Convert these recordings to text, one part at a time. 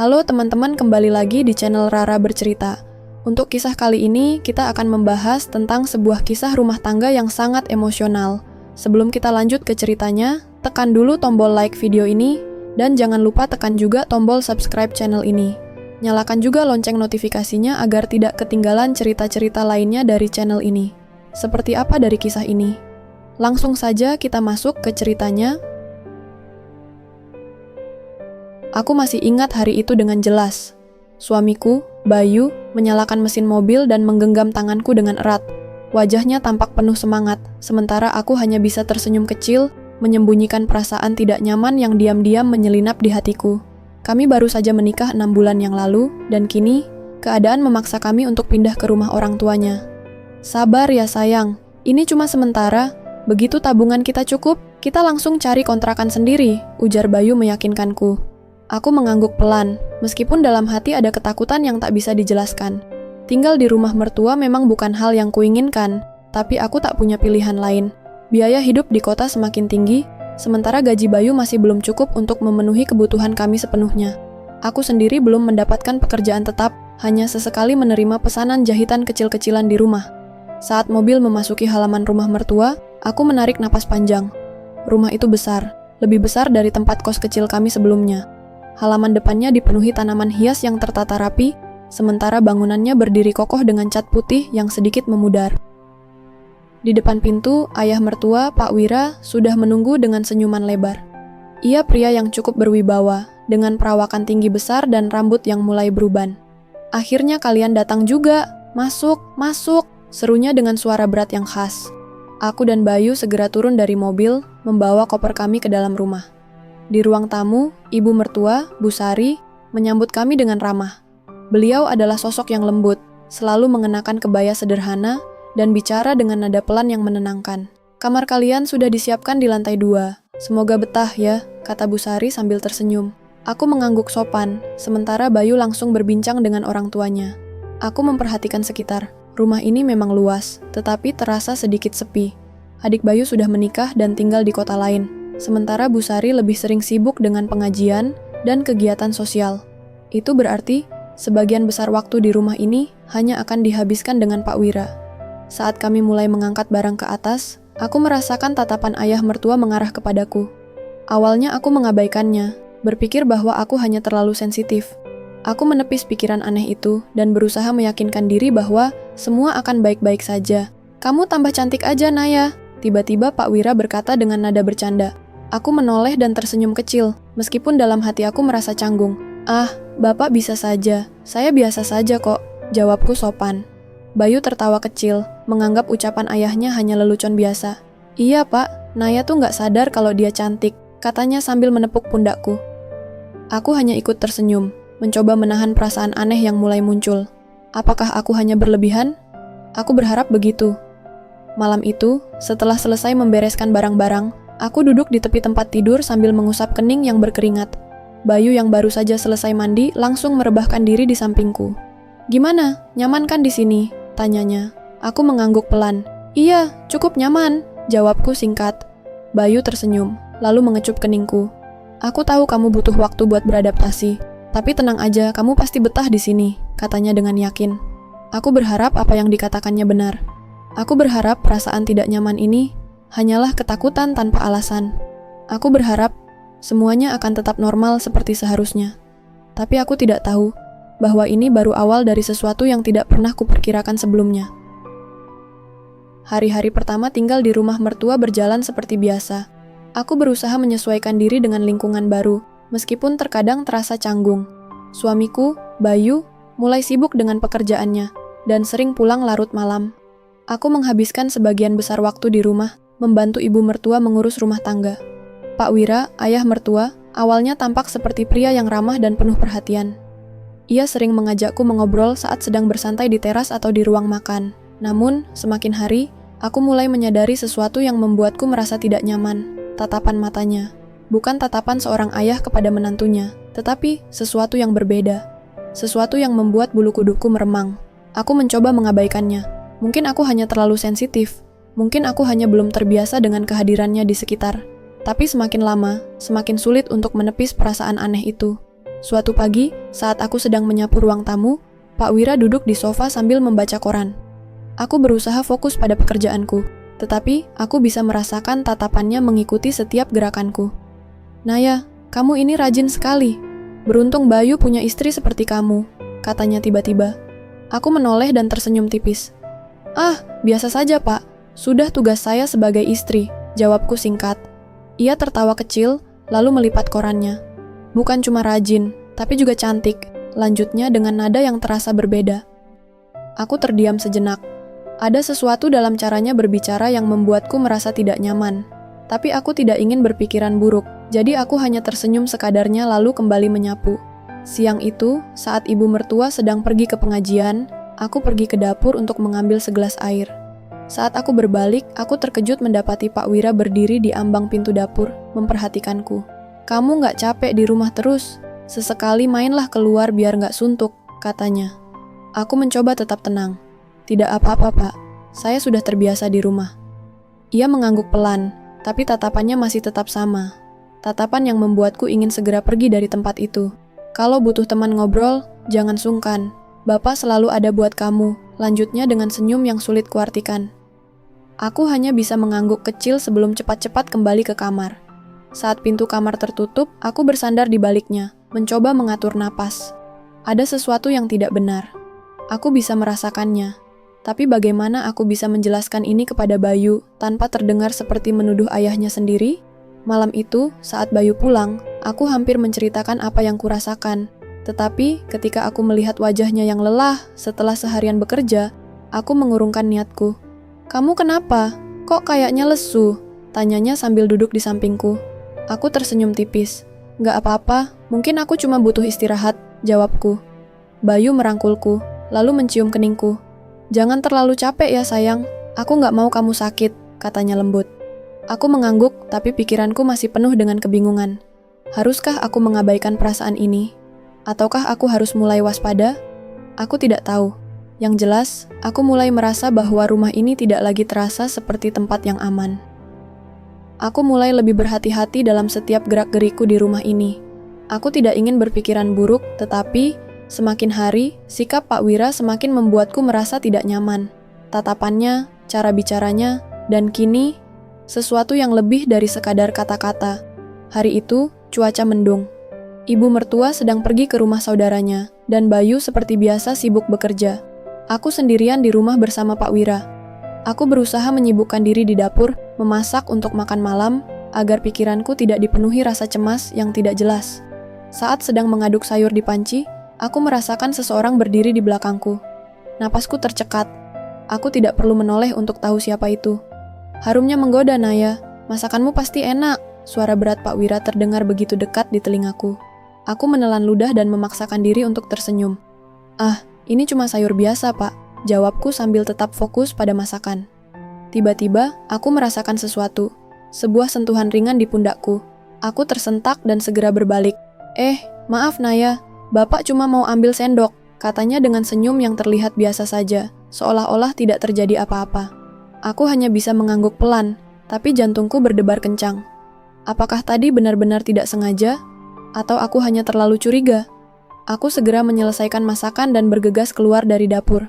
Halo teman-teman, kembali lagi di channel Rara Bercerita. Untuk kisah kali ini, kita akan membahas tentang sebuah kisah rumah tangga yang sangat emosional. Sebelum kita lanjut ke ceritanya, tekan dulu tombol like video ini, dan jangan lupa tekan juga tombol subscribe channel ini. Nyalakan juga lonceng notifikasinya agar tidak ketinggalan cerita-cerita lainnya dari channel ini. Seperti apa dari kisah ini? Langsung saja kita masuk ke ceritanya. Aku masih ingat hari itu dengan jelas. Suamiku, Bayu, menyalakan mesin mobil dan menggenggam tanganku dengan erat. Wajahnya tampak penuh semangat, sementara aku hanya bisa tersenyum kecil, menyembunyikan perasaan tidak nyaman yang diam-diam menyelinap di hatiku. Kami baru saja menikah 6 bulan yang lalu, dan kini, keadaan memaksa kami untuk pindah ke rumah orang tuanya. Sabar ya sayang, ini cuma sementara. Begitu tabungan kita cukup, kita langsung cari kontrakan sendiri, ujar Bayu meyakinkanku. Aku mengangguk pelan, meskipun dalam hati ada ketakutan yang tak bisa dijelaskan. Tinggal di rumah mertua memang bukan hal yang kuinginkan, tapi aku tak punya pilihan lain. Biaya hidup di kota semakin tinggi, sementara gaji Bayu masih belum cukup untuk memenuhi kebutuhan kami sepenuhnya. Aku sendiri belum mendapatkan pekerjaan tetap, hanya sesekali menerima pesanan jahitan kecil-kecilan di rumah. Saat mobil memasuki halaman rumah mertua, aku menarik napas panjang. Rumah itu besar, lebih besar dari tempat kos kecil kami sebelumnya. Halaman depannya dipenuhi tanaman hias yang tertata rapi, sementara bangunannya berdiri kokoh dengan cat putih yang sedikit memudar. Di depan pintu, ayah mertua, Pak Wira, sudah menunggu dengan senyuman lebar. Ia pria yang cukup berwibawa, dengan perawakan tinggi besar dan rambut yang mulai beruban. "Akhirnya kalian datang juga. Masuk, masuk," serunya dengan suara berat yang khas. Aku dan Bayu segera turun dari mobil, membawa koper kami ke dalam rumah. Di ruang tamu, ibu mertua, Bu Sari, menyambut kami dengan ramah. Beliau adalah sosok yang lembut, selalu mengenakan kebaya sederhana, dan bicara dengan nada pelan yang menenangkan. "Kamar kalian sudah disiapkan di lantai 2. Semoga betah ya," kata Bu Sari sambil tersenyum. Aku mengangguk sopan, sementara Bayu langsung berbincang dengan orang tuanya. Aku memperhatikan sekitar. Rumah ini memang luas, tetapi terasa sedikit sepi. Adik Bayu sudah menikah dan tinggal di kota lain. Sementara Bu Sari lebih sering sibuk dengan pengajian dan kegiatan sosial. Itu berarti, sebagian besar waktu di rumah ini hanya akan dihabiskan dengan Pak Wira. Saat kami mulai mengangkat barang ke atas, aku merasakan tatapan ayah mertua mengarah kepadaku. Awalnya aku mengabaikannya, berpikir bahwa aku hanya terlalu sensitif. Aku menepis pikiran aneh itu dan berusaha meyakinkan diri bahwa semua akan baik-baik saja. "Kamu tambah cantik aja, Naya," tiba-tiba Pak Wira berkata dengan nada bercanda. Aku menoleh dan tersenyum kecil, meskipun dalam hati aku merasa canggung. "Ah, Bapak bisa saja, saya biasa saja kok," jawabku sopan. Bayu tertawa kecil, menganggap ucapan ayahnya hanya lelucon biasa. "Iya Pak, Naya tuh nggak sadar kalau dia cantik," katanya sambil menepuk pundakku. Aku hanya ikut tersenyum, mencoba menahan perasaan aneh yang mulai muncul. Apakah aku hanya berlebihan? Aku berharap begitu. Malam itu, setelah selesai membereskan barang-barang, aku duduk di tepi tempat tidur sambil mengusap kening yang berkeringat. Bayu yang baru saja selesai mandi langsung merebahkan diri di sampingku. "Gimana? Nyaman kan di sini?" tanyanya. Aku mengangguk pelan. "Iya, cukup nyaman," jawabku singkat. Bayu tersenyum, lalu mengecup keningku. "Aku tahu kamu butuh waktu buat beradaptasi, tapi tenang aja, kamu pasti betah di sini," katanya dengan yakin. Aku berharap apa yang dikatakannya benar. Aku berharap perasaan tidak nyaman ini hanyalah ketakutan tanpa alasan. Aku berharap semuanya akan tetap normal seperti seharusnya. Tapi aku tidak tahu bahwa ini baru awal dari sesuatu yang tidak pernah kuperkirakan sebelumnya. Hari-hari pertama tinggal di rumah mertua berjalan seperti biasa. Aku berusaha menyesuaikan diri dengan lingkungan baru, meskipun terkadang terasa canggung. Suamiku, Bayu, mulai sibuk dengan pekerjaannya, dan sering pulang larut malam. Aku menghabiskan sebagian besar waktu di rumah, membantu ibu mertua mengurus rumah tangga. Pak Wira, ayah mertua, awalnya tampak seperti pria yang ramah dan penuh perhatian. Ia sering mengajakku mengobrol saat sedang bersantai di teras atau di ruang makan. Namun, semakin hari, aku mulai menyadari sesuatu yang membuatku merasa tidak nyaman. Tatapan matanya. Bukan tatapan seorang ayah kepada menantunya, tetapi sesuatu yang berbeda. Sesuatu yang membuat bulu kuduku meremang. Aku mencoba mengabaikannya. Mungkin aku hanya terlalu sensitif. Mungkin aku hanya belum terbiasa dengan kehadirannya di sekitar. Tapi semakin lama, semakin sulit untuk menepis perasaan aneh itu. Suatu pagi, saat aku sedang menyapu ruang tamu, Pak Wira duduk di sofa sambil membaca koran. Aku berusaha fokus pada pekerjaanku, tetapi aku bisa merasakan tatapannya mengikuti setiap gerakanku. "Naya, kamu ini rajin sekali. Beruntung Bayu punya istri seperti kamu," katanya tiba-tiba. Aku menoleh dan tersenyum tipis. "Ah, biasa saja, Pak. Sudah tugas saya sebagai istri," jawabku singkat. Ia tertawa kecil, lalu melipat korannya. "Bukan cuma rajin, tapi juga cantik," lanjutnya dengan nada yang terasa berbeda. Aku terdiam sejenak. Ada sesuatu dalam caranya berbicara yang membuatku merasa tidak nyaman. Tapi aku tidak ingin berpikiran buruk, jadi aku hanya tersenyum sekadarnya lalu kembali menyapu. Siang itu, saat ibu mertua sedang pergi ke pengajian, aku pergi ke dapur untuk mengambil segelas air. Saat aku berbalik, aku terkejut mendapati Pak Wira berdiri di ambang pintu dapur, memperhatikanku. "Kamu nggak capek di rumah terus? Sesekali mainlah keluar biar nggak suntuk," katanya. Aku mencoba tetap tenang. "Tidak apa-apa, Pak. Saya sudah terbiasa di rumah." Ia mengangguk pelan, tapi tatapannya masih tetap sama. Tatapan yang membuatku ingin segera pergi dari tempat itu. "Kalau butuh teman ngobrol, jangan sungkan. Bapak selalu ada buat kamu," lanjutnya dengan senyum yang sulit kuartikan. Aku hanya bisa mengangguk kecil sebelum cepat-cepat kembali ke kamar. Saat pintu kamar tertutup, aku bersandar di baliknya, mencoba mengatur napas. Ada sesuatu yang tidak benar. Aku bisa merasakannya. Tapi bagaimana aku bisa menjelaskan ini kepada Bayu tanpa terdengar seperti menuduh ayahnya sendiri? Malam itu, saat Bayu pulang, aku hampir menceritakan apa yang kurasakan. Tetapi, ketika aku melihat wajahnya yang lelah setelah seharian bekerja, aku mengurungkan niatku. "Kamu kenapa? Kok kayaknya lesu?" tanyanya sambil duduk di sampingku. Aku tersenyum tipis. "Nggak apa-apa, mungkin aku cuma butuh istirahat," jawabku. Bayu merangkulku, lalu mencium keningku. "Jangan terlalu capek ya sayang, aku nggak mau kamu sakit," katanya lembut. Aku mengangguk, tapi pikiranku masih penuh dengan kebingungan. Haruskah aku mengabaikan perasaan ini? Ataukah aku harus mulai waspada? Aku tidak tahu. Yang jelas, aku mulai merasa bahwa rumah ini tidak lagi terasa seperti tempat yang aman. Aku mulai lebih berhati-hati dalam setiap gerak-gerikku di rumah ini. Aku tidak ingin berpikiran buruk, tetapi semakin hari, sikap Pak Wira semakin membuatku merasa tidak nyaman. Tatapannya, cara bicaranya, dan kini, sesuatu yang lebih dari sekadar kata-kata. Hari itu, cuaca mendung. Ibu mertua sedang pergi ke rumah saudaranya, dan Bayu seperti biasa sibuk bekerja. Aku sendirian di rumah bersama Pak Wira. Aku berusaha menyibukkan diri di dapur, memasak untuk makan malam, agar pikiranku tidak dipenuhi rasa cemas yang tidak jelas. Saat sedang mengaduk sayur di panci, aku merasakan seseorang berdiri di belakangku. Napasku tercekat. Aku tidak perlu menoleh untuk tahu siapa itu. "Harumnya menggoda, Naya. Masakanmu pasti enak," suara berat Pak Wira terdengar begitu dekat di telingaku. Aku menelan ludah dan memaksakan diri untuk tersenyum. "Ah, ini cuma sayur biasa, Pak," jawabku sambil tetap fokus pada masakan. Tiba-tiba, aku merasakan sesuatu. Sebuah sentuhan ringan di pundakku. Aku tersentak dan segera berbalik. Maaf Naya, Bapak cuma mau ambil sendok," katanya dengan senyum yang terlihat biasa saja, seolah-olah tidak terjadi apa-apa. Aku hanya bisa mengangguk pelan, tapi jantungku berdebar kencang. Apakah tadi benar-benar tidak sengaja? Atau aku hanya terlalu curiga? Aku segera menyelesaikan masakan dan bergegas keluar dari dapur.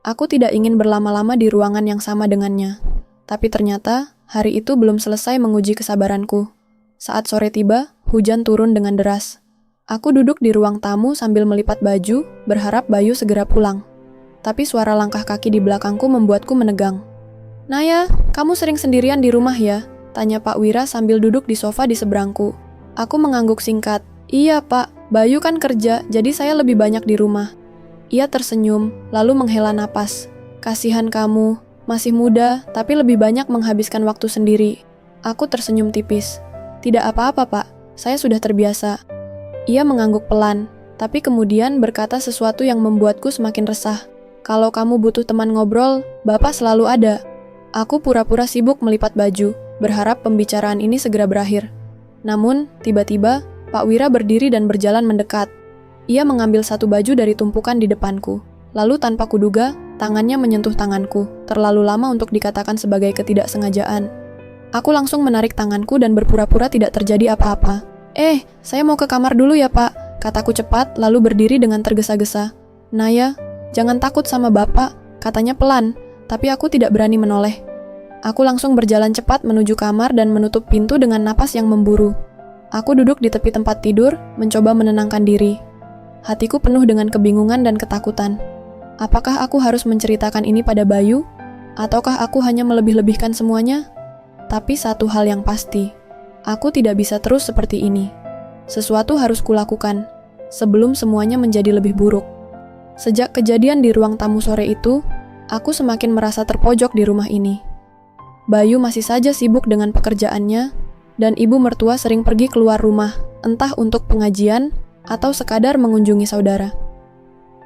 Aku tidak ingin berlama-lama di ruangan yang sama dengannya. Tapi ternyata, hari itu belum selesai menguji kesabaranku. Saat sore tiba, hujan turun dengan deras. Aku duduk di ruang tamu sambil melipat baju, berharap Bayu segera pulang. Tapi suara langkah kaki di belakangku membuatku menegang. "Naya, kamu sering sendirian di rumah ya?" tanya Pak Wira sambil duduk di sofa di seberangku. Aku mengangguk singkat. "Iya Pak, Bayu kan kerja, jadi saya lebih banyak di rumah." Ia tersenyum, lalu menghela napas. "Kasihan kamu, masih muda, tapi lebih banyak menghabiskan waktu sendiri." Aku tersenyum tipis. "Tidak apa-apa Pak, saya sudah terbiasa." Ia mengangguk pelan, tapi kemudian berkata sesuatu yang membuatku semakin resah. "Kalau kamu butuh teman ngobrol, Bapak selalu ada." Aku pura-pura sibuk melipat baju, berharap pembicaraan ini segera berakhir. Namun, tiba-tiba, Pak Wira berdiri dan berjalan mendekat. Ia mengambil satu baju dari tumpukan di depanku. Lalu tanpa kuduga, tangannya menyentuh tanganku, terlalu lama untuk dikatakan sebagai ketidaksengajaan. Aku langsung menarik tanganku dan berpura-pura tidak terjadi apa-apa. Saya mau ke kamar dulu ya Pak, kataku cepat lalu berdiri dengan tergesa-gesa. Naya, jangan takut sama bapak, katanya pelan, tapi aku tidak berani menoleh. Aku langsung berjalan cepat menuju kamar dan menutup pintu dengan napas yang memburu. Aku duduk di tepi tempat tidur, mencoba menenangkan diri. Hatiku penuh dengan kebingungan dan ketakutan. Apakah aku harus menceritakan ini pada Bayu? Ataukah aku hanya melebih-lebihkan semuanya? Tapi satu hal yang pasti, aku tidak bisa terus seperti ini. Sesuatu harus kulakukan, sebelum semuanya menjadi lebih buruk. Sejak kejadian di ruang tamu sore itu, aku semakin merasa terpojok di rumah ini. Bayu masih saja sibuk dengan pekerjaannya, dan ibu mertua sering pergi keluar rumah, entah untuk pengajian atau sekadar mengunjungi saudara.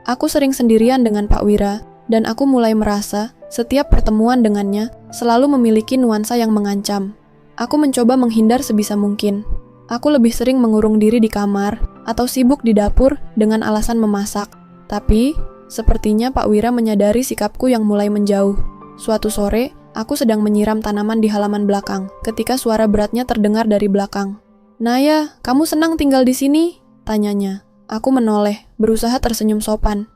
Aku sering sendirian dengan Pak Wira, dan aku mulai merasa setiap pertemuan dengannya selalu memiliki nuansa yang mengancam. Aku mencoba menghindar sebisa mungkin. Aku lebih sering mengurung diri di kamar atau sibuk di dapur dengan alasan memasak. Tapi, sepertinya Pak Wira menyadari sikapku yang mulai menjauh. Suatu sore, aku sedang menyiram tanaman di halaman belakang ketika suara beratnya terdengar dari belakang. "Naya, kamu senang tinggal di sini?" tanyanya. Aku menoleh, berusaha tersenyum sopan.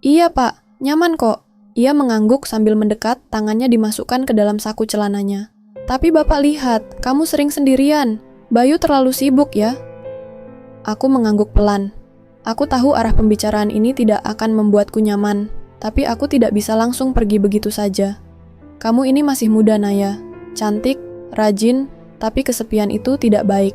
"Iya, Pak, nyaman kok." Ia mengangguk sambil mendekat, tangannya dimasukkan ke dalam saku celananya. "Tapi Bapak lihat, kamu sering sendirian. Bayu terlalu sibuk ya." Aku mengangguk pelan. Aku tahu arah pembicaraan ini tidak akan membuatku nyaman, tapi aku tidak bisa langsung pergi begitu saja. "Kamu ini masih muda, Naya. Cantik, rajin, tapi kesepian itu tidak baik."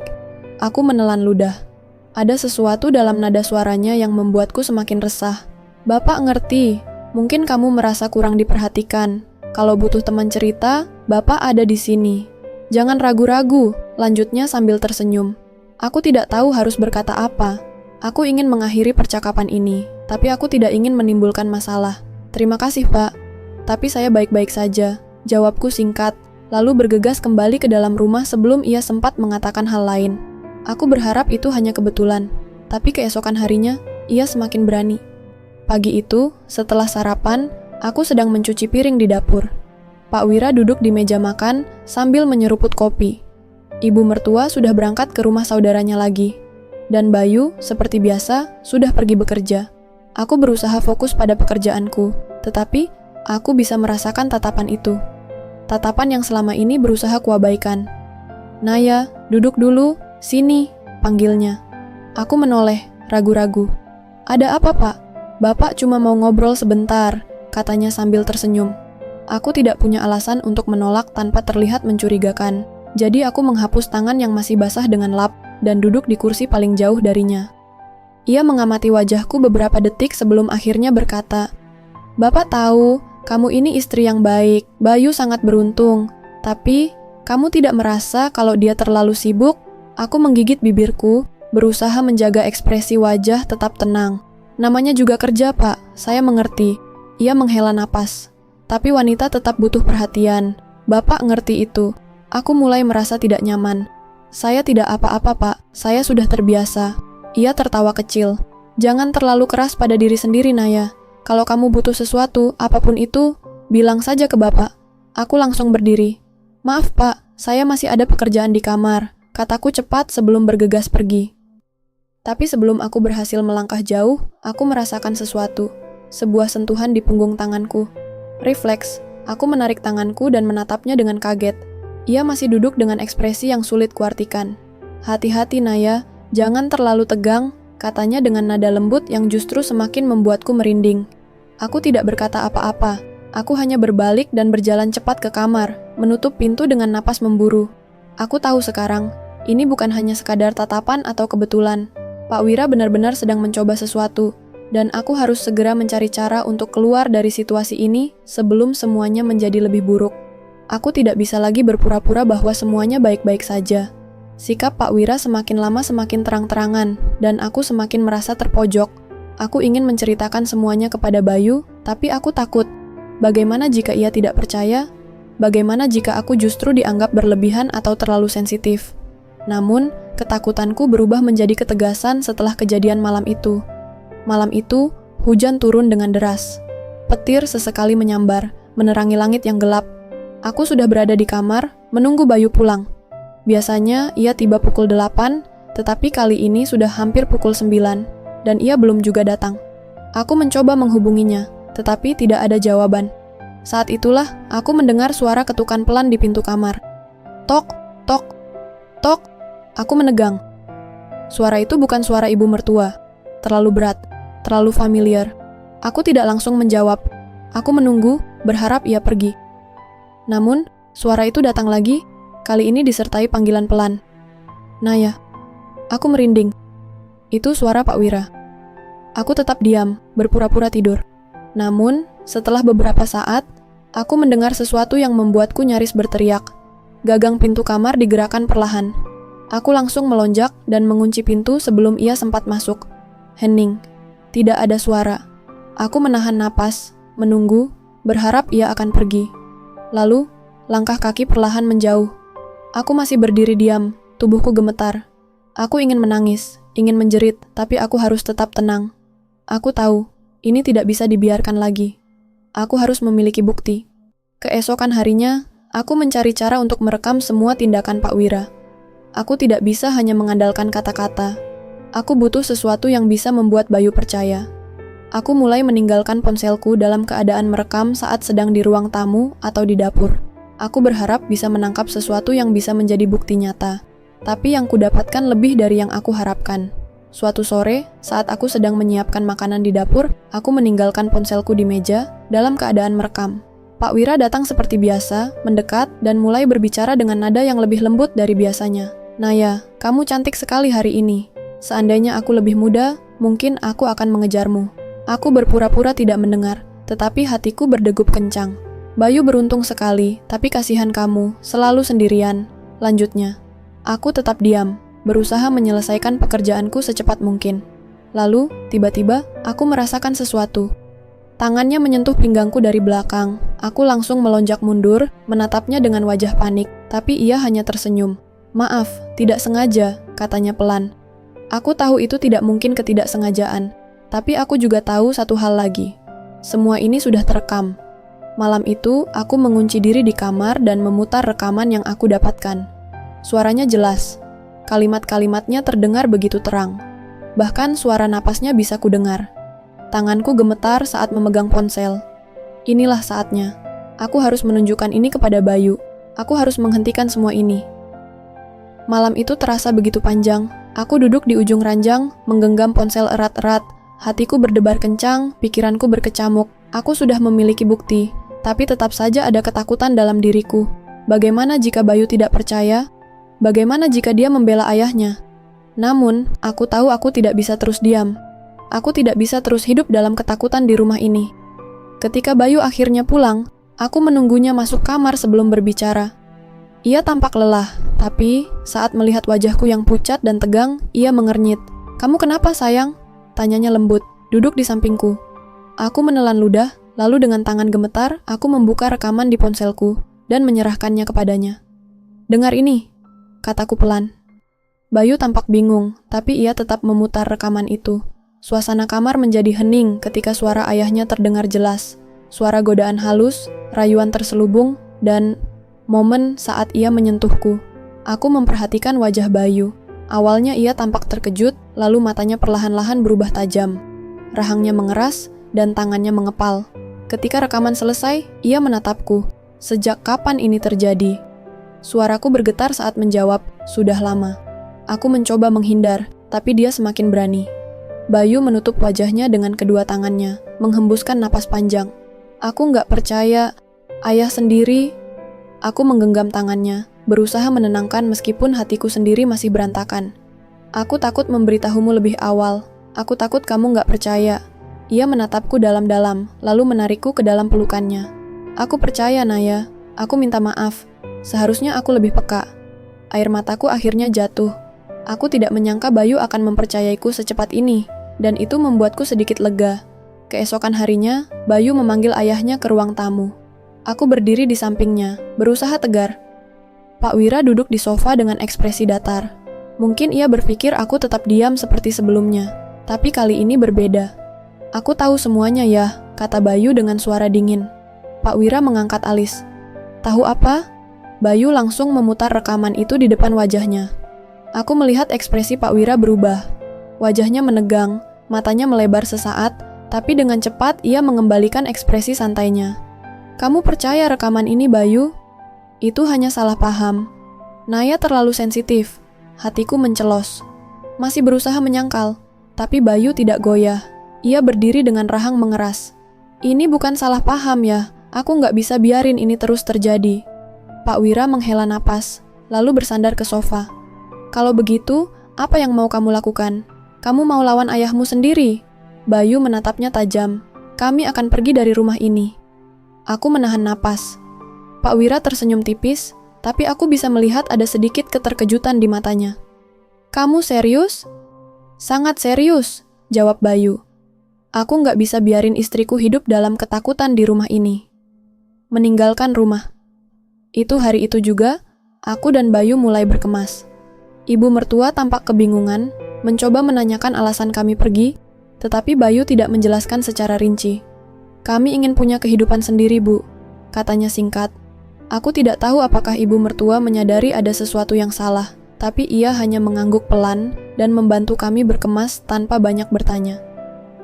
Aku menelan ludah. Ada sesuatu dalam nada suaranya yang membuatku semakin resah. "Bapak ngerti, mungkin kamu merasa kurang diperhatikan. Kalau butuh teman cerita, Bapak ada di sini. Jangan ragu-ragu," lanjutnya sambil tersenyum. Aku tidak tahu harus berkata apa. Aku ingin mengakhiri percakapan ini, tapi aku tidak ingin menimbulkan masalah. "Terima kasih, Pak. Tapi saya baik-baik saja," jawabku singkat, lalu bergegas kembali ke dalam rumah sebelum ia sempat mengatakan hal lain. Aku berharap itu hanya kebetulan, tapi keesokan harinya, ia semakin berani. Pagi itu, setelah sarapan, aku sedang mencuci piring di dapur. Pak Wira duduk di meja makan sambil menyeruput kopi. Ibu mertua sudah berangkat ke rumah saudaranya lagi. Dan Bayu, seperti biasa, sudah pergi bekerja. Aku berusaha fokus pada pekerjaanku, tetapi aku bisa merasakan tatapan itu. Tatapan yang selama ini berusaha kuabaikan. "Naya, duduk dulu, sini," panggilnya. Aku menoleh, ragu-ragu. "Ada apa, Pak?" "Bapak cuma mau ngobrol sebentar," katanya sambil tersenyum. Aku tidak punya alasan untuk menolak tanpa terlihat mencurigakan. Jadi aku menghapus tangan yang masih basah dengan lap dan duduk di kursi paling jauh darinya. Ia mengamati wajahku beberapa detik sebelum akhirnya berkata, "Bapak tahu, kamu ini istri yang baik. Bayu sangat beruntung. Tapi, kamu tidak merasa kalau dia terlalu sibuk?" Aku menggigit bibirku, berusaha menjaga ekspresi wajah tetap tenang. "Namanya juga kerja, Pak. Saya mengerti." Ia menghela napas. "Tapi wanita tetap butuh perhatian. Bapak ngerti itu." Aku mulai merasa tidak nyaman. "Saya tidak apa-apa, Pak. Saya sudah terbiasa." Ia tertawa kecil. "Jangan terlalu keras pada diri sendiri, Naya. Kalau kamu butuh sesuatu, apapun itu, bilang saja ke Bapak." Aku langsung berdiri. "Maaf, Pak. Saya masih ada pekerjaan di kamar," kataku cepat sebelum bergegas pergi. Tapi sebelum aku berhasil melangkah jauh, aku merasakan sesuatu. Sebuah sentuhan di punggung tanganku. Refleks, aku menarik tanganku dan menatapnya dengan kaget. Ia masih duduk dengan ekspresi yang sulit kuartikan. "Hati-hati, Naya, jangan terlalu tegang," katanya dengan nada lembut yang justru semakin membuatku merinding. Aku tidak berkata apa-apa. Aku hanya berbalik dan berjalan cepat ke kamar, menutup pintu dengan napas memburu. Aku tahu sekarang, ini bukan hanya sekadar tatapan atau kebetulan. Pak Wira benar-benar sedang mencoba sesuatu, dan aku harus segera mencari cara untuk keluar dari situasi ini sebelum semuanya menjadi lebih buruk. Aku tidak bisa lagi berpura-pura bahwa semuanya baik-baik saja. Sikap Pak Wira semakin lama semakin terang-terangan, dan aku semakin merasa terpojok. Aku ingin menceritakan semuanya kepada Bayu, tapi aku takut. Bagaimana jika ia tidak percaya? Bagaimana jika aku justru dianggap berlebihan atau terlalu sensitif? Namun, ketakutanku berubah menjadi ketegasan setelah kejadian malam itu. Malam itu, hujan turun dengan deras. Petir sesekali menyambar, menerangi langit yang gelap. Aku sudah berada di kamar, menunggu Bayu pulang. Biasanya ia tiba pukul 8, Tetapi kali ini sudah hampir pukul 9, dan ia belum juga datang. Aku mencoba menghubunginya, tetapi tidak ada jawaban. Saat itulah, aku mendengar suara ketukan pelan di pintu kamar. Tok, tok, tok. Aku menegang. Suara itu bukan suara ibu mertua. Terlalu berat, terlalu familiar. Aku tidak langsung menjawab. Aku menunggu, berharap ia pergi. Namun, suara itu datang lagi, kali ini disertai panggilan pelan. Naya. Aku merinding. Itu suara Pak Wira. Aku tetap diam, berpura-pura tidur. Namun, setelah beberapa saat, aku mendengar sesuatu yang membuatku nyaris berteriak. Gagang pintu kamar digerakkan perlahan. Aku langsung melonjak dan mengunci pintu sebelum ia sempat masuk. Hening. Tidak ada suara. Aku menahan napas, menunggu, berharap ia akan pergi. Lalu, langkah kaki perlahan menjauh. Aku masih berdiri diam, tubuhku gemetar. Aku ingin menangis, ingin menjerit, tapi aku harus tetap tenang. Aku tahu, ini tidak bisa dibiarkan lagi. Aku harus memiliki bukti. Keesokan harinya, aku mencari cara untuk merekam semua tindakan Pak Wira. Aku tidak bisa hanya mengandalkan kata-kata. Aku butuh sesuatu yang bisa membuat Bayu percaya. Aku mulai meninggalkan ponselku dalam keadaan merekam saat sedang di ruang tamu atau di dapur. Aku berharap bisa menangkap sesuatu yang bisa menjadi bukti nyata. Tapi yang kudapatkan lebih dari yang aku harapkan. Suatu sore, saat aku sedang menyiapkan makanan di dapur, aku meninggalkan ponselku di meja dalam keadaan merekam. Pak Wira datang seperti biasa, mendekat, dan mulai berbicara dengan nada yang lebih lembut dari biasanya. Naya, kamu cantik sekali hari ini. Seandainya aku lebih muda, mungkin aku akan mengejarmu. Aku berpura-pura tidak mendengar, tetapi hatiku berdegup kencang. Bayu beruntung sekali, tapi kasihan kamu, selalu sendirian. Lanjutnya. Aku tetap diam, berusaha menyelesaikan pekerjaanku secepat mungkin. Lalu, tiba-tiba, aku merasakan sesuatu. Tangannya menyentuh pinggangku dari belakang. Aku langsung melonjak mundur, menatapnya dengan wajah panik, tapi ia hanya tersenyum. Maaf, tidak sengaja, katanya pelan. Aku tahu itu tidak mungkin ketidaksengajaan, tapi aku juga tahu satu hal lagi. Semua ini sudah terekam. Malam itu, aku mengunci diri di kamar dan memutar rekaman yang aku dapatkan. Suaranya jelas. Kalimat-kalimatnya terdengar begitu terang. Bahkan suara napasnya bisa kudengar. Tanganku gemetar saat memegang ponsel. Inilah saatnya. Aku harus menunjukkan ini kepada Bayu. Aku harus menghentikan semua ini. Malam itu terasa begitu panjang. Aku duduk di ujung ranjang, menggenggam ponsel erat-erat. Hatiku berdebar kencang, pikiranku berkecamuk. Aku sudah memiliki bukti, tapi tetap saja ada ketakutan dalam diriku. Bagaimana jika Bayu tidak percaya? Bagaimana jika dia membela ayahnya? Namun, aku tahu aku tidak bisa terus diam. Aku tidak bisa terus hidup dalam ketakutan di rumah ini. Ketika Bayu akhirnya pulang, aku menunggunya masuk kamar sebelum berbicara. Ia tampak lelah, tapi saat melihat wajahku yang pucat dan tegang, ia mengernyit. "Kamu kenapa, sayang?" tanyanya lembut, duduk di sampingku. Aku menelan ludah, lalu dengan tangan gemetar, aku membuka rekaman di ponselku dan menyerahkannya kepadanya. "Dengar ini," kataku pelan. Bayu tampak bingung, tapi ia tetap memutar rekaman itu. Suasana kamar menjadi hening ketika suara ayahnya terdengar jelas. Suara godaan halus, rayuan terselubung, dan momen saat ia menyentuhku. Aku memperhatikan wajah Bayu. Awalnya ia tampak terkejut, lalu matanya perlahan-lahan berubah tajam. Rahangnya mengeras, dan tangannya mengepal. Ketika rekaman selesai, ia menatapku. Sejak kapan ini terjadi? Suaraku bergetar saat menjawab, "Sudah lama." Aku mencoba menghindar, tapi dia semakin berani. Bayu menutup wajahnya dengan kedua tangannya, menghembuskan napas panjang. Aku nggak percaya, ayah sendiri. Aku menggenggam tangannya, berusaha menenangkan meskipun hatiku sendiri masih berantakan. Aku takut memberitahumu lebih awal. Aku takut kamu nggak percaya. Ia menatapku dalam-dalam, lalu menarikku ke dalam pelukannya. Aku percaya, Naya. Aku minta maaf. Seharusnya aku lebih peka. Air mataku akhirnya jatuh. Aku tidak menyangka Bayu akan mempercayaiku secepat ini, dan itu membuatku sedikit lega. Keesokan harinya, Bayu memanggil ayahnya ke ruang tamu. Aku berdiri di sampingnya, berusaha tegar. Pak Wira duduk di sofa dengan ekspresi datar. Mungkin ia berpikir aku tetap diam seperti sebelumnya, tapi kali ini berbeda. "Aku tahu semuanya ya," kata Bayu dengan suara dingin. Pak Wira mengangkat alis. "Tahu apa?" Bayu langsung memutar rekaman itu di depan wajahnya. Aku melihat ekspresi Pak Wira berubah. Wajahnya menegang, matanya melebar sesaat, tapi dengan cepat ia mengembalikan ekspresi santainya. Kamu percaya rekaman ini, Bayu? Itu hanya salah paham. Naya terlalu sensitif. Hatiku mencelos. Masih berusaha menyangkal, tapi Bayu tidak goyah. Ia berdiri dengan rahang mengeras. Ini bukan salah paham ya, aku nggak bisa biarin ini terus terjadi. Pak Wira menghela napas, lalu bersandar ke sofa. Kalau begitu, apa yang mau kamu lakukan? Kamu mau lawan ayahmu sendiri? Bayu menatapnya tajam. Kami akan pergi dari rumah ini. Aku menahan napas. Pak Wira tersenyum tipis, tapi aku bisa melihat ada sedikit keterkejutan di matanya. Kamu serius? Sangat serius, jawab Bayu. Aku nggak bisa biarin istriku hidup dalam ketakutan di rumah ini. Meninggalkan rumah. Itu hari itu juga, aku dan Bayu mulai berkemas. Ibu mertua tampak kebingungan, mencoba menanyakan alasan kami pergi, tetapi Bayu tidak menjelaskan secara rinci. Kami ingin punya kehidupan sendiri, Bu, katanya singkat. Aku tidak tahu apakah ibu mertua menyadari ada sesuatu yang salah, tapi ia hanya mengangguk pelan dan membantu kami berkemas tanpa banyak bertanya.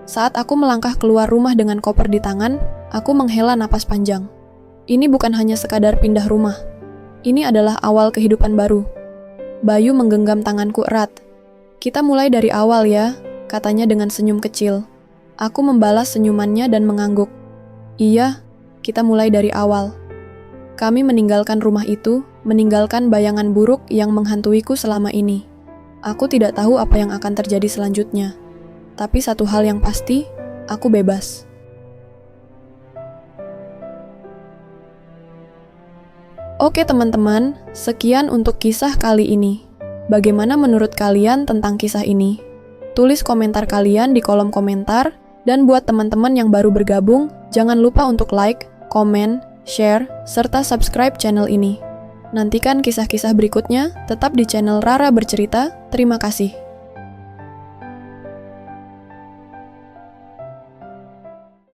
Saat aku melangkah keluar rumah dengan koper di tangan, aku menghela napas panjang. Ini bukan hanya sekadar pindah rumah. Ini adalah awal kehidupan baru. Bayu menggenggam tanganku erat. Kita mulai dari awal ya, katanya dengan senyum kecil. Aku membalas senyumannya dan mengangguk. Iya, kita mulai dari awal. Kami meninggalkan rumah itu, meninggalkan bayangan buruk yang menghantuiku selama ini. Aku tidak tahu apa yang akan terjadi selanjutnya. Tapi satu hal yang pasti, aku bebas. Oke teman-teman, sekian untuk kisah kali ini. Bagaimana menurut kalian tentang kisah ini? Tulis komentar kalian di kolom komentar, dan buat teman-teman yang baru bergabung, jangan lupa untuk like, komen, share, serta subscribe channel ini. Nantikan kisah-kisah berikutnya tetap di channel Rara Bercerita. Terima kasih.